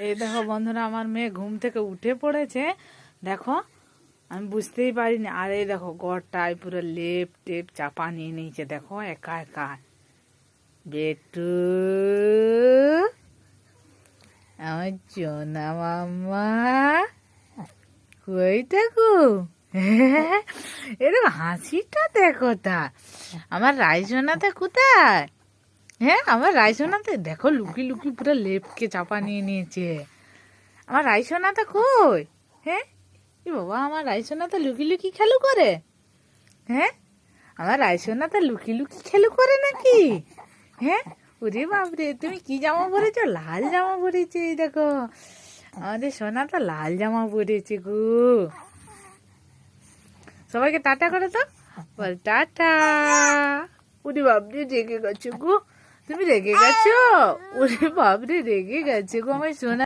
এই দেখো বন্ধুরা, আমার মেয়ে ঘুম থেকে উঠে পড়েছে। দেখো, আমি বুঝতেই পারিনি। আর এই দেখো, ঘরটায় পুরো লেপ টেপ চাপা নিয়ে নিয়েছে। দেখো, একা একা। বেটু, আমার সোনা মাম্মা কই থাকো। এরকম হাসিটা দেখো তার। আমার রাইসোনাতে কোথায়? হ্যাঁ, আমার রাইসোনাতে দেখো, লুকি লুকি পুরো লেপকে চাপা নিয়ে নিয়েছে। আমার রাইসোনাটা কই? হ্যাঁ, এ বাবা, আমার রাইসোনাটা লুকি লুকি খেলু করে। হ্যাঁ, আমার রাইসোনাটা লুকি লুকি খেলু করে নাকি? হ্যাঁ, ওরে বাপরে, তুমি কি জামা পরেছো? লাল জামা পরেছে। এই দেখো, আমাদের সোনাটা লাল জামা পরেছে গো। সবাইকে টাটা করো তো, বল টাটা। ওরে বাপরে, রেগে গেছো গো, তুমি রেগে গেছো। ওরে বাপরে, রেগে গেছে গো আমার সোনা।